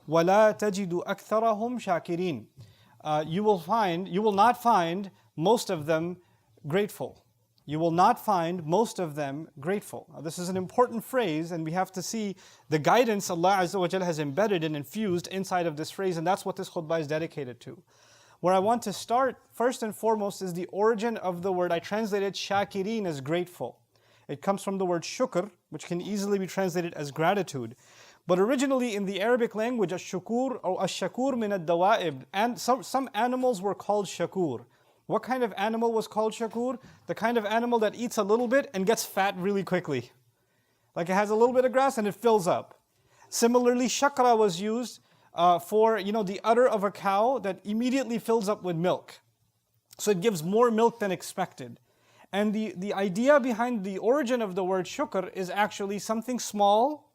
وَلَا تَجِدُ أَكْثَرَهُمْ شَاكِرِينَ. You will not find most of them grateful. You will not find most of them grateful. Now, this is an important phrase, and we have to see the guidance Allah Azza wa Jalla has embedded and infused inside of this phrase, and that's what this khutbah is dedicated to. Where I want to start, first and foremost, is the origin of the word. I translated shakirin as grateful. It comes from the word shukr, which can easily be translated as gratitude. But originally in the Arabic language, ash-shukur or ash-shakur min ad-dawa'ib, and some animals were called shakur. What kind of animal was called shakur? The kind of animal that eats a little bit and gets fat really quickly. Like it has a little bit of grass and it fills up. Similarly, shakra was used for the udder of a cow that immediately fills up with milk. So it gives more milk than expected. And the idea behind the origin of the word shukr is actually something small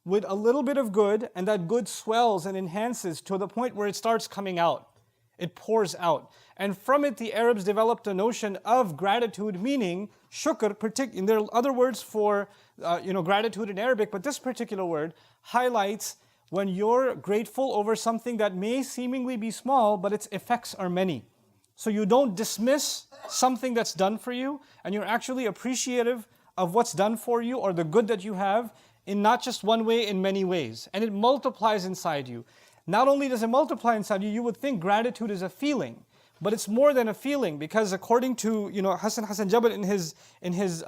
with a little bit of good, and that good swells and enhances to the point where it starts coming out. It pours out. And from it, the Arabs developed a notion of gratitude, meaning shukr. And there are other words for gratitude in Arabic, but this particular word highlights when you're grateful over something that may seemingly be small, but its effects are many. So you don't dismiss something that's done for you, and you're actually appreciative of what's done for you or the good that you have in not just one way, in many ways. And it multiplies inside you. Not only does it multiply inside you, you would think gratitude is a feeling, but it's more than a feeling, because according to Hassan Jabal in his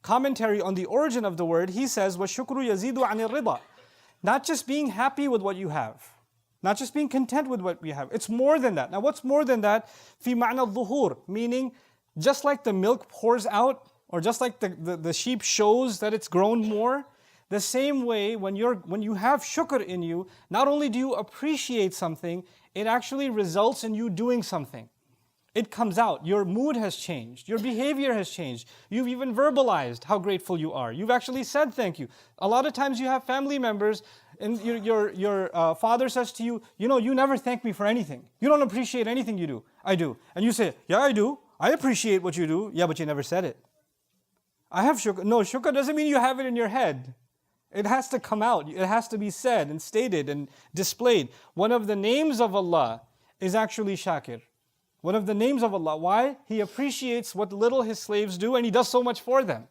commentary on the origin of the word, he says, وَالشُّكْرُ يَزِيدُ عَنِ الرِّضَى. Not just being happy with what you have, not just being content with what we have. It's more than that. Now what's more than that? فِي مَعْنَى الظُّهُورِ, meaning just like the milk pours out, or just like the sheep shows that it's grown more, the same way when you have shukr in you, not only do you appreciate something, it actually results in you doing something. It comes out. Your mood has changed. Your behavior has changed. You've even verbalized how grateful you are. You've actually said thank you. A lot of times you have family members and your father says to you, you never thank me for anything. You don't appreciate anything you do. I do. And you say, yeah, I do. I appreciate what you do. Yeah, but you never said it. I have shukr. No, shukr doesn't mean you have it in your head. It has to come out. It has to be said and stated and displayed. One of the names of Allah is actually Shakir. One of the names of Allah. Why? He appreciates what little His slaves do and He does so much for them.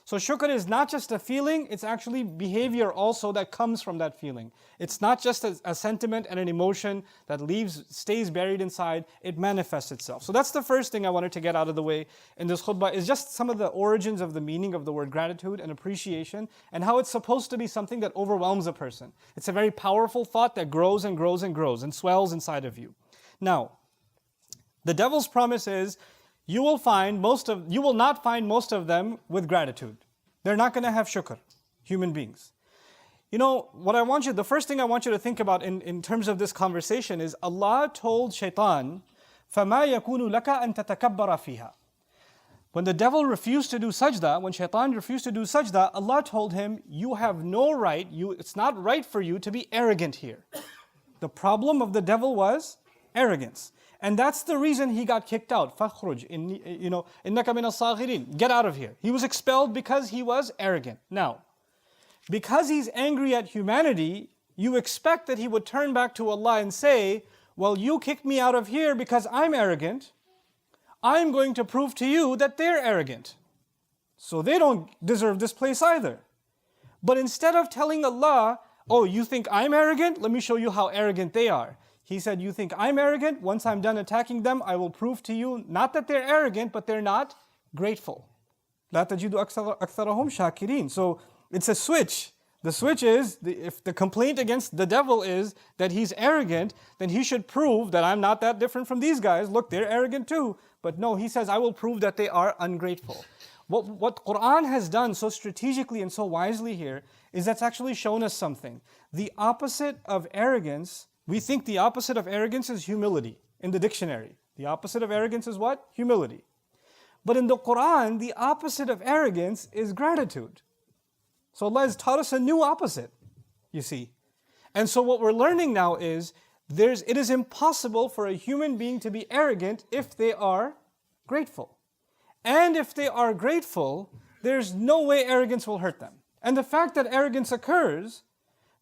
So shukr is not just a feeling, it's actually behavior also that comes from that feeling. It's not just a sentiment and an emotion that stays buried inside, it manifests itself. So that's the first thing I wanted to get out of the way in this khutbah, is just some of the origins of the meaning of the word gratitude and appreciation, and how it's supposed to be something that overwhelms a person. It's a very powerful thought that grows and grows and grows and swells inside of you. Now, the devil's promise is, you will not find most of them with gratitude. They're not going to have shukr, human beings. The first thing I want you to think about in terms of this conversation is Allah told Shaitan, فَمَا يَكُونُ لَكَ أَن تَتَكَبَّرَ فِيهَا. When the devil refused to do sajda, when Shaitan refused to do sajda, Allah told him, you have no right, it's not right for you to be arrogant here. The problem of the devil was arrogance. And that's the reason he got kicked out. فَخْرُجْ إِنَّكَ مِنَ الصَّاغِرِينَ. Get out of here. He was expelled because he was arrogant. Now, because he's angry at humanity, you expect that he would turn back to Allah and say, well, you kicked me out of here because I'm arrogant. I'm going to prove to you that they're arrogant. So they don't deserve this place either. But instead of telling Allah, oh, you think I'm arrogant? Let me show you how arrogant they are. He said, you think I'm arrogant? Once I'm done attacking them, I will prove to you, not that they're arrogant, but they're not grateful. لَا تَجِدُ أَكْثَرَهُمْ شَاكِرِينَ. So it's a switch. The switch is, if the complaint against the devil is that he's arrogant, then he should prove that I'm not that different from these guys. Look, they're arrogant too. But no, he says, I will prove that they are ungrateful. What Quran has done so strategically and so wisely here is that's actually shown us something. The opposite of arrogance, we think the opposite of arrogance is humility in the dictionary. The opposite of arrogance is what? Humility. But in the Quran, the opposite of arrogance is gratitude. So Allah has taught us a new opposite, you see. And so what we're learning now is, it is impossible for a human being to be arrogant if they are grateful. And if they are grateful, there's no way arrogance will hurt them. And the fact that arrogance occurs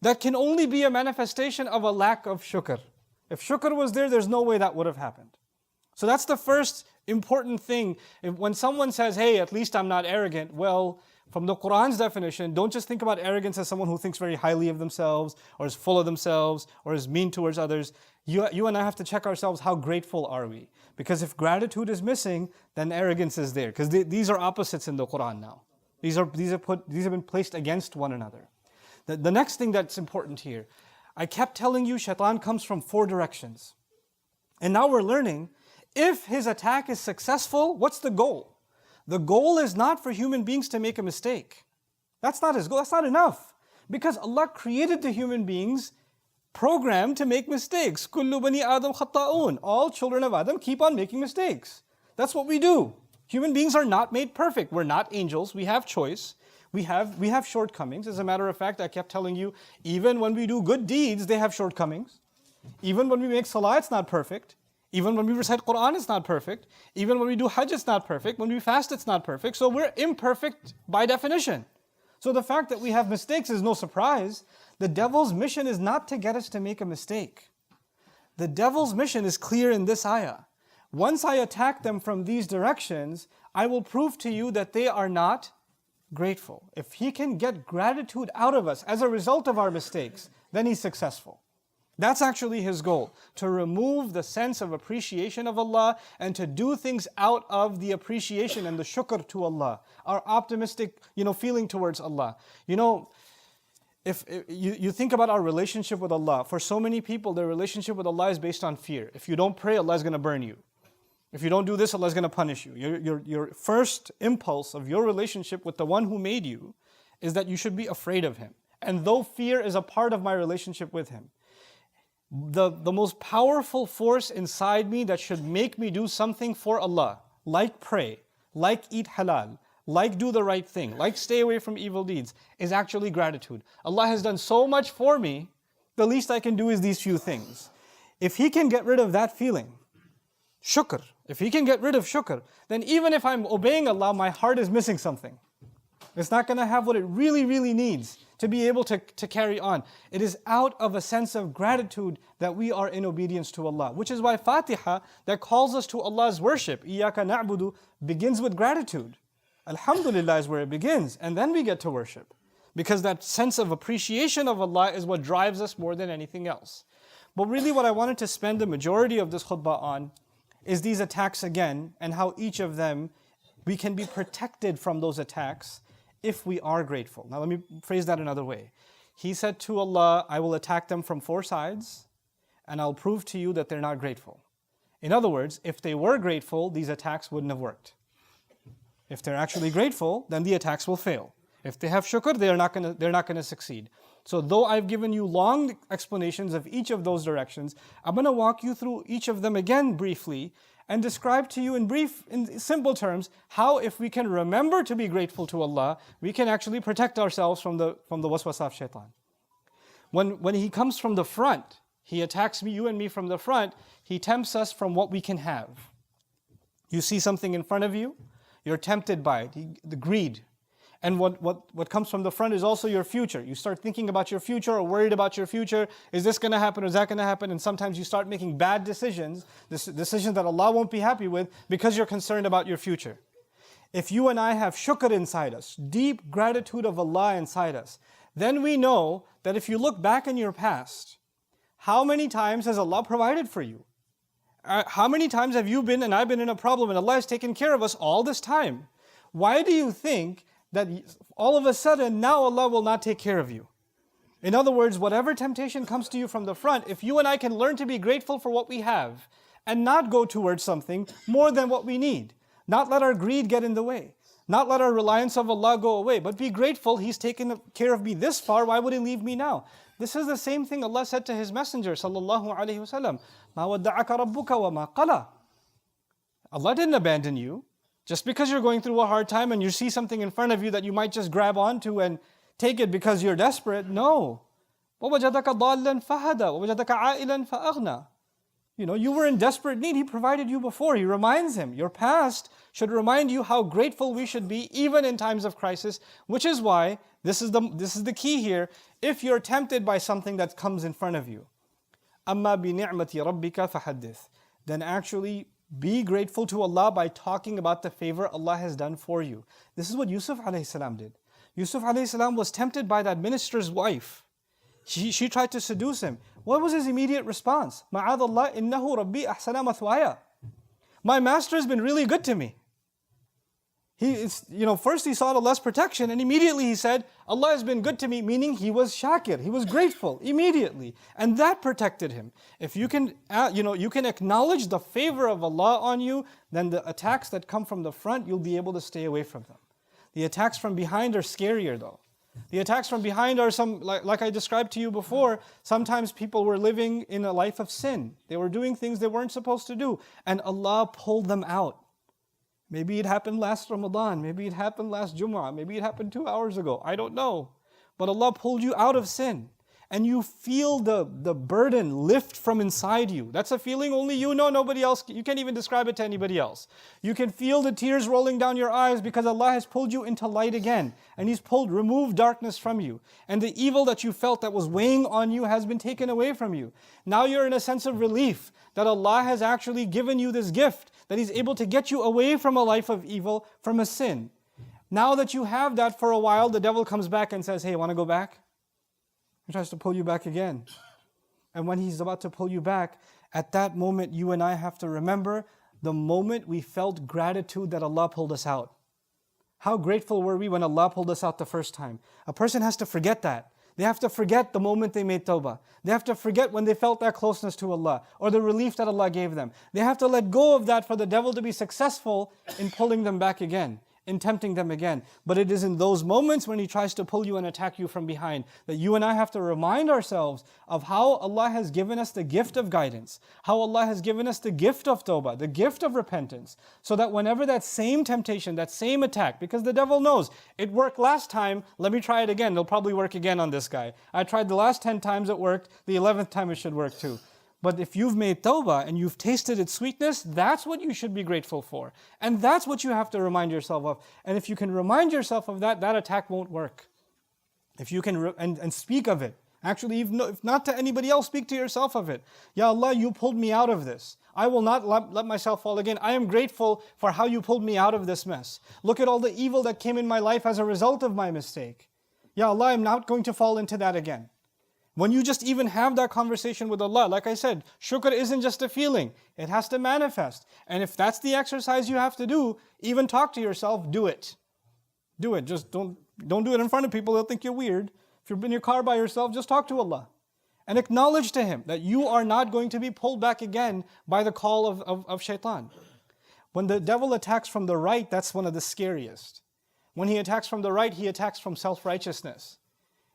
that can only be a manifestation of a lack of shukr. If shukr was there, there's no way that would have happened. So that's the first important thing. When someone says, hey, at least I'm not arrogant, well, from the Quran's definition, don't just think about arrogance as someone who thinks very highly of themselves, or is full of themselves, or is mean towards others. You and I have to check ourselves, how grateful are we? Because if gratitude is missing, then arrogance is there. Because these are opposites in the Quran now. These have been placed against one another. The next thing that's important here, I kept telling you Shaitan comes from 4 directions. And now we're learning, if his attack is successful, what's the goal? The goal is not for human beings to make a mistake. That's not his goal, that's not enough. Because Allah created the human beings programmed to make mistakes. Kullu bani Adam khata'un. All children of Adam keep on making mistakes. That's what we do. Human beings are not made perfect. We're not angels. We have choice. We have shortcomings. As a matter of fact, I kept telling you, even when we do good deeds, they have shortcomings. Even when we make salah, it's not perfect. Even when we recite Quran, it's not perfect. Even when we do Hajj, it's not perfect. When we fast, it's not perfect. So we're imperfect by definition. So the fact that we have mistakes is no surprise. The devil's mission is not to get us to make a mistake. The devil's mission is clear in this ayah. Once I attack them from these directions, I will prove to you that they are not grateful. If he can get gratitude out of us as a result of our mistakes, then he's successful. That's actually his goal, to remove the sense of appreciation of Allah and to do things out of the appreciation and the shukr to Allah, our optimistic, feeling towards Allah. If you think about our relationship with Allah, for so many people, their relationship with Allah is based on fear. If you don't pray, Allah is going to burn you. If you don't do this, Allah is going to punish you. Your first impulse of your relationship with the one who made you is that you should be afraid of Him. And though fear is a part of my relationship with Him, the most powerful force inside me that should make me do something for Allah, like pray, like eat halal, like do the right thing, like stay away from evil deeds, is actually gratitude. Allah has done so much for me, the least I can do is these few things. If He can get rid of that feeling, shukr, if He can get rid of shukr, then even if I'm obeying Allah, my heart is missing something. It's not going to have what it really, really needs to be able to carry on. It is out of a sense of gratitude that we are in obedience to Allah. Which is why Fatiha, that calls us to Allah's worship, Iyaka na'budu, begins with gratitude. Alhamdulillah is where it begins, and then we get to worship. Because that sense of appreciation of Allah is what drives us more than anything else. But really what I wanted to spend the majority of this khutbah on is these attacks again, and how each of them, we can be protected from those attacks if we are grateful. Now let me phrase that another way. He said to Allah, I will attack them from 4 sides, and I'll prove to you that they're not grateful. In other words, if they were grateful, these attacks wouldn't have worked. If they're actually grateful, then the attacks will fail. If they have shukr, they're not going to succeed. So though I've given you long explanations of each of those directions, I'm going to walk you through each of them again briefly and describe to you in simple terms, how if we can remember to be grateful to Allah, we can actually protect ourselves from the waswasa of shaitan. When he comes from the front, he attacks you and me from the front, he tempts us from what we can have. You see something in front of you, you're tempted by it, the greed. And what comes from the front is also your future. You start thinking about your future or worried about your future. Is this going to happen or is that going to happen? And sometimes you start making bad decisions, decisions that Allah won't be happy with because you're concerned about your future. If you and I have shukr inside us, deep gratitude of Allah inside us, then we know that if you look back in your past, how many times has Allah provided for you? How many times have you been and I've been in a problem and Allah has taken care of us all this time? Why do you think that all of a sudden now Allah will not take care of you? In other words, whatever temptation comes to you from the front, if you and I can learn to be grateful for what we have and not go towards something more than what we need, not let our greed get in the way, not let our reliance of Allah go away, but be grateful He's taken care of me this far, why would He leave me now? This is the same thing Allah said to His Messenger sallallahu alaihi wasallam, مَا وَدَّعَكَ رَبُّكَ وَمَا قَلَى. Allah didn't abandon you. Just because you're going through a hard time and you see something in front of you that you might just grab onto and take it because you're desperate, no. وَوَجَدَكَ ضَالًّا فَهَدَى وَوَجَدَكَ عَائِلًا فَأَغْنَى. You were in desperate need. He provided you before. He reminds him. Your past should remind you how grateful we should be even in times of crisis, which is why This is the key here. If you're tempted by something that comes in front of you, أَمَّا بِنِعْمَةِ رَبِّكَ فَحَدِّثْ, then actually be grateful to Allah by talking about the favor Allah has done for you. This is what Yusuf alayhi salam did. Yusuf alayhi salam was tempted by that minister's wife. She tried to seduce him. What was his immediate response? مَعَاذَ اللَّهِ إِنَّهُ رَبِّي أَحْسَنَ مَثْوَايَ. My master has been really good to me. First he sought Allah's protection, and immediately he said, Allah has been good to me, meaning he was shakir, he was grateful immediately. And that protected him. If you can acknowledge the favor of Allah on you, then the attacks that come from the front, you'll be able to stay away from them. The attacks from behind are scarier though. The attacks from behind are like I described to you before, sometimes people were living in a life of sin. They were doing things they weren't supposed to do, and Allah pulled them out. Maybe it happened last Ramadan, maybe it happened last Jum'ah, maybe it happened 2 hours ago, I don't know. But Allah pulled you out of sin, and you feel the burden lift from inside you. That's a feeling only you know, nobody else, you can't even describe it to anybody else. You can feel the tears rolling down your eyes because Allah has pulled you into light again, and He's removed darkness from you. And the evil that you felt that was weighing on you has been taken away from you. Now you're in a sense of relief that Allah has actually given you this gift, that He's able to get you away from a life of evil, from a sin. Now that you have that for a while, the devil comes back and says, hey, want to go back? He tries to pull you back again. And when he's about to pull you back, at that moment you and I have to remember the moment we felt gratitude that Allah pulled us out. How grateful were we when Allah pulled us out the first time? A person has to forget that. They have to forget the moment they made tawbah. They have to forget when they felt that closeness to Allah, or the relief that Allah gave them. They have to let go of that for the devil to be successful in pulling them back again, in tempting them again. But it is in those moments when he tries to pull you and attack you from behind that you and I have to remind ourselves of how Allah has given us the gift of guidance, how Allah has given us the gift of tawbah, the gift of repentance, so that whenever that same temptation, that same attack, because the devil knows, it worked last time, let me try it again, it'll probably work again on this guy. I tried the last 10 times it worked, the 11th time it should work too. But if you've made tawbah and you've tasted its sweetness, that's what you should be grateful for. And that's what you have to remind yourself of. And if you can remind yourself of that, that attack won't work. If you can, and speak of it. Actually, if not to anybody else, speak to yourself of it. Ya Allah, you pulled me out of this. I will not let myself fall again. I am grateful for how you pulled me out of this mess. Look at all the evil that came in my life as a result of my mistake. Ya Allah, I'm not going to fall into that again. When you just even have that conversation with Allah, like I said, shukr isn't just a feeling. It has to manifest. And if that's the exercise you have to do, even talk to yourself, do it. Do it. Just don't do it in front of people. They'll think you're weird. If you're in your car by yourself, just talk to Allah. And acknowledge to Him that you are not going to be pulled back again by the call of Shaitan. When the devil attacks from the right, that's one of the scariest. When he attacks from the right, he attacks from self-righteousness.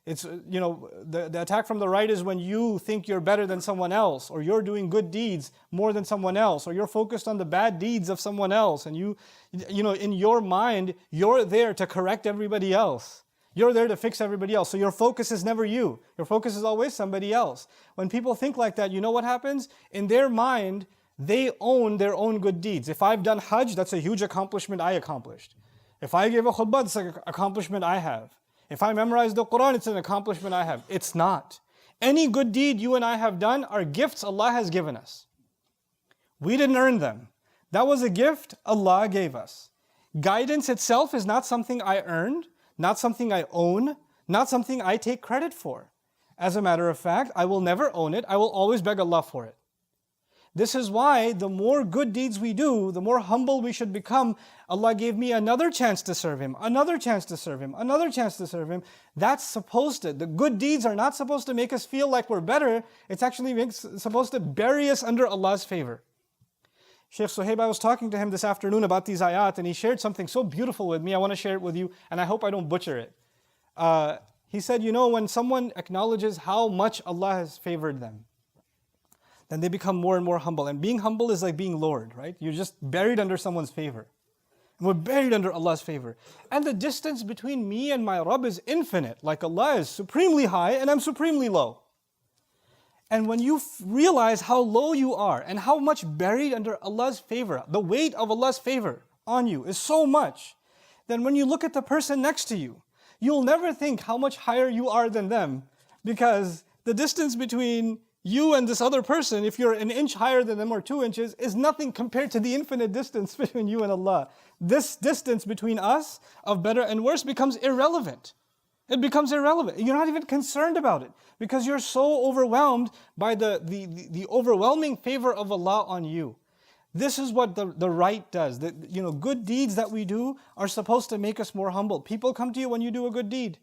It's, the attack from the right is when you think you're better than someone else, or you're doing good deeds more than someone else, or you're focused on the bad deeds of someone else, and in your mind, you're there to correct everybody else. You're there to fix everybody else. So your focus is never you. Your focus is always somebody else. When people think like that, you know what happens? In their mind, they own their own good deeds. If I've done Hajj, that's a huge accomplishment I accomplished. If I gave a khutbah, it's an accomplishment I have. If I memorized the Quran, it's an accomplishment I have. It's not. Any good deed you and I have done are gifts Allah has given us. We didn't earn them. That was a gift Allah gave us. Guidance itself is not something I earned, not something I own, not something I take credit for. As a matter of fact, I will never own it. I will always beg Allah for it. This is why the more good deeds we do, the more humble we should become. Allah gave me another chance to serve Him, another chance to serve Him, another chance to serve Him. That's supposed to, the good deeds are not supposed to make us feel like we're better. It's actually supposed to bury us under Allah's favor. Sheikh Suhaib, I was talking to him this afternoon about these ayat, and he shared something so beautiful with me. I want to share it with you, and I hope I don't butcher it. He said, when someone acknowledges how much Allah has favored them, then they become more and more humble. And being humble is like being Lord, right? You're just buried under someone's favor. And we're buried under Allah's favor. And the distance between me and my Rabb is infinite. Like Allah is supremely high and I'm supremely low. And when you realize how low you are and how much buried under Allah's favor, the weight of Allah's favor on you is so much, then when you look at the person next to you, you'll never think how much higher you are than them, because the distance between you and this other person, if you're an inch higher than them or 2 inches, is nothing compared to the infinite distance between you and Allah. This distance between us of better and worse becomes irrelevant. It becomes irrelevant. You're not even concerned about it because you're so overwhelmed by the overwhelming favor of Allah on you. This is what the right does. Good deeds that we do are supposed to make us more humble. People come to you when you do a good deed,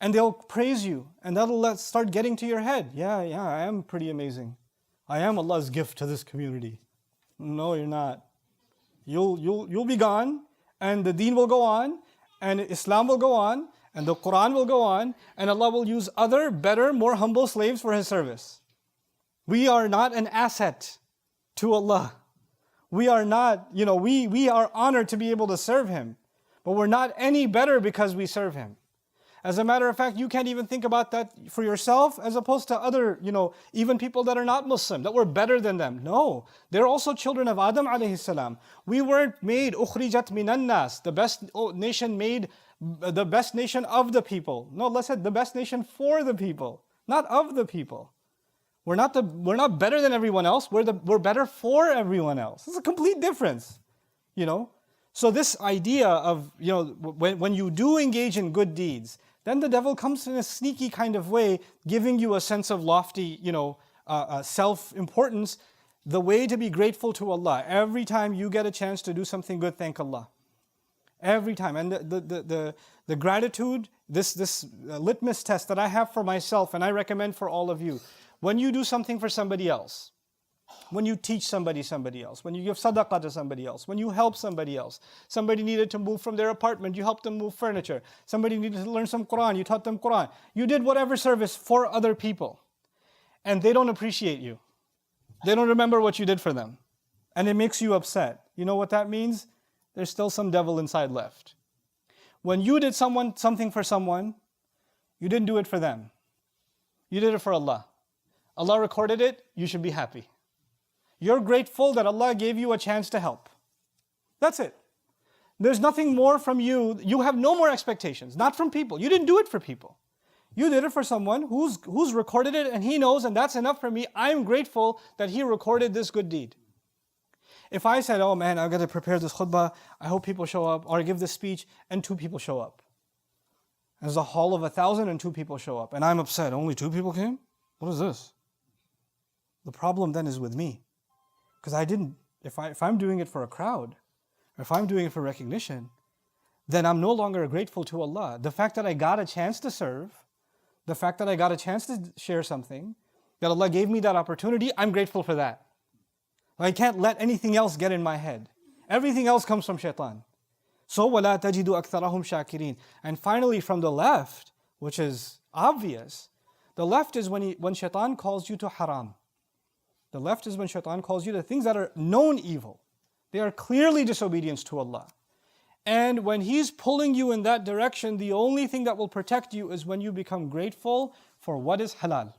and they'll praise you, and that'll start getting to your head. Yeah, I am pretty amazing. I am Allah's gift to this community. No, you're not. You'll be gone, and the deen will go on, and Islam will go on, and the Quran will go on, and Allah will use other, better, more humble slaves for His service. We are not an asset to Allah. We are not, we are honored to be able to serve Him, but we're not any better because we serve Him. As a matter of fact, you can't even think about that for yourself as opposed to other, even people that are not Muslim, that we're better than them. No, they're also children of Adam alayhi salam. We weren't made, ukhrijat minan nas, the best nation made, the best nation of the people. No, Allah said the best nation for the people, not of the people. We're not better than everyone else. We're better for everyone else. It's a complete difference, So this idea of, when you do engage in good deeds, then the devil comes in a sneaky kind of way, giving you a sense of lofty, self-importance. The way to be grateful to Allah. Every time you get a chance to do something good, thank Allah. Every time. And the gratitude, this litmus test that I have for myself, and I recommend for all of you, when you do something for somebody else, when you teach somebody else, when you give sadaqah to somebody else, when you help somebody else, somebody needed to move from their apartment, you helped them move furniture, somebody needed to learn some Quran, you taught them Quran, you did whatever service for other people, and they don't appreciate you. They don't remember what you did for them, and it makes you upset. You know what that means? There's still some devil inside left. When you did something for someone, you didn't do it for them. You did it for Allah. Allah recorded it, you should be happy. You're grateful that Allah gave you a chance to help. That's it. There's nothing more from you. You have no more expectations, not from people. You didn't do it for people. You did it for someone who's recorded it and he knows, and that's enough for me. I'm grateful that he recorded this good deed. If I said, oh man, I've got to prepare this khutbah, I hope people show up, or I give this speech, and 2 people show up. There's a hall of 1,000 and 2 people show up, and I'm upset, only 2 people came? What is this? The problem then is with me. Because if I'm doing it for a crowd, or if I'm doing it for recognition, then I'm no longer grateful to Allah. The fact that I got a chance to serve, the fact that I got a chance to share something, that Allah gave me that opportunity, I'm grateful for that. I can't let anything else get in my head. Everything else comes from Shaitan. So, وَلَا تَجِدُ أَكْثَرَهُمْ شَاكِرِينَ. And finally from the left, which is obvious, the left is when Shaitan calls you to haram. The left is when Shaitan calls you to things that are known evil. They are clearly disobedience to Allah. And when he's pulling you in that direction, the only thing that will protect you is when you become grateful for what is halal.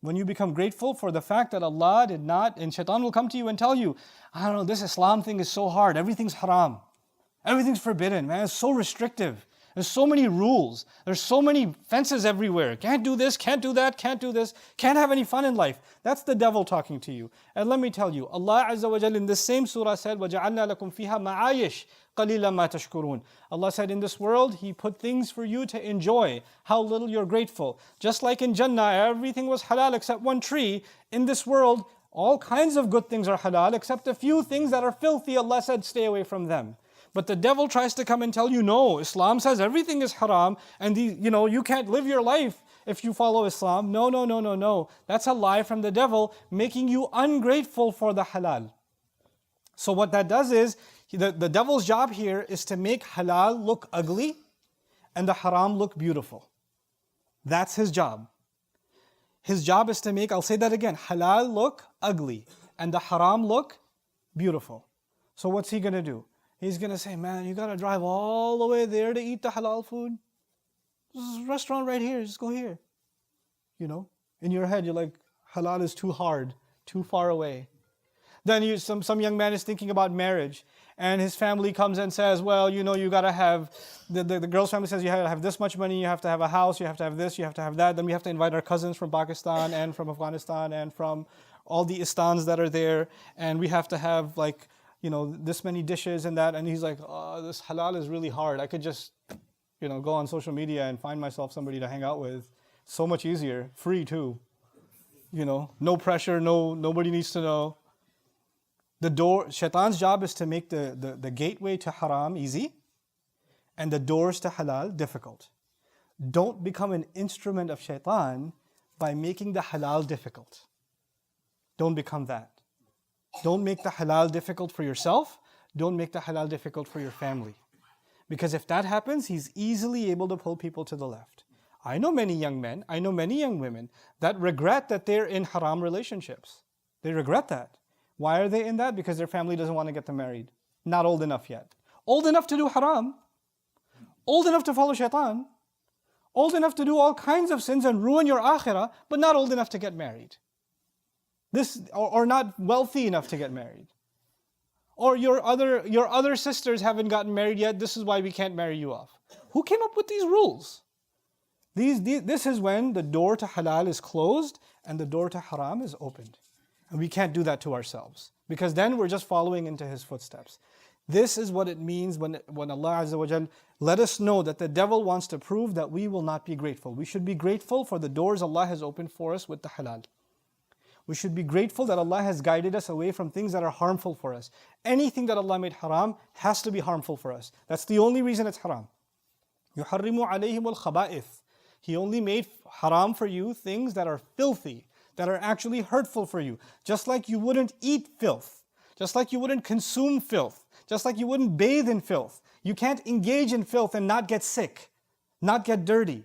When you become grateful for the fact that Allah did not, and Shaitan will come to you and tell you, I don't know, this Islam thing is so hard, everything's haram. Everything's forbidden, man, it's so restrictive. There's so many rules. There's so many fences everywhere. Can't do this, can't do that, can't do this. Can't have any fun in life. That's the devil talking to you. And let me tell you, Allah Azza wa Jal in this same surah said, وَجَعَلْنَا لَكُمْ فِيهَا مَعَايِشْ قَلِيلًا مَا تَشْكُرُونَ. Allah said, in this world, He put things for you to enjoy. How little you're grateful. Just like in Jannah, everything was halal except one tree. In this world, all kinds of good things are halal except a few things that are filthy. Allah said, stay away from them. But the devil tries to come and tell you, no, Islam says everything is haram, and you can't live your life if you follow Islam. No. That's a lie from the devil, making you ungrateful for the halal. So what that does is, the devil's job here is to make halal look ugly and the haram look beautiful. That's his job. His job is to make, I'll say that again, halal look ugly and the haram look beautiful. So what's he going to do? He's going to say, man, you got to drive all the way there to eat the halal food? There's a restaurant right here, just go here. In your head, you're like, halal is too hard, too far away. Then some young man is thinking about marriage, and his family comes and says, well, you got to have, the girl's family says you have to have this much money, you have to have a house, you have to have this, you have to have that. Then we have to invite our cousins from Pakistan and from Afghanistan and from all the istans that are there. And we have to have this many dishes and that. And he's like, oh, this halal is really hard. I could just, go on social media and find myself somebody to hang out with. So much easier, free too. No pressure, nobody needs to know. Shaitan's job is to make the gateway to haram easy and the doors to halal difficult. Don't become an instrument of shaitan by making the halal difficult. Don't become that. Don't make the halal difficult for yourself. Don't make the halal difficult for your family. Because if that happens, he's easily able to pull people to the left. I know many young men, I know many young women that regret that they're in haram relationships. They regret that. Why are they in that? Because their family doesn't want to get them married. Not old enough yet. Old enough to do haram. Old enough to follow shaitan. Old enough to do all kinds of sins and ruin your akhirah, but not old enough to get married. Or not wealthy enough to get married. Or your other sisters haven't gotten married yet, this is why we can't marry you off. Who came up with these rules? This is when the door to halal is closed and the door to haram is opened. And we can't do that to ourselves, because then we're just following into his footsteps. This is what it means when Allah Azza wa Jal let us know that the devil wants to prove that we will not be grateful. We should be grateful for the doors Allah has opened for us with the halal. We should be grateful that Allah has guided us away from things that are harmful for us. Anything that Allah made haram has to be harmful for us. That's the only reason it's haram. يُحَرِّمُ عَلَيْهِمُ الْخَبَائِثِ. He only made haram for you things that are filthy, that are actually hurtful for you. Just like you wouldn't eat filth. Just like you wouldn't consume filth. Just like you wouldn't bathe in filth. You can't engage in filth and not get sick, not get dirty,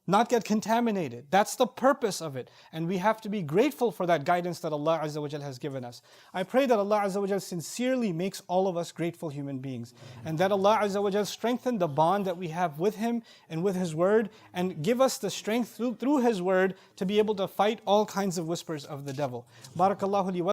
not get contaminated. That's the purpose of it. And we have to be grateful for that guidance that Allah Azza wa Jal has given us. I pray that Allah Azza wa Jal sincerely makes all of us grateful human beings. And that Allah Azza wa Jal strengthen the bond that we have with Him and with His Word, and give us the strength through His Word to be able to fight all kinds of whispers of the devil. Barakallahu li wa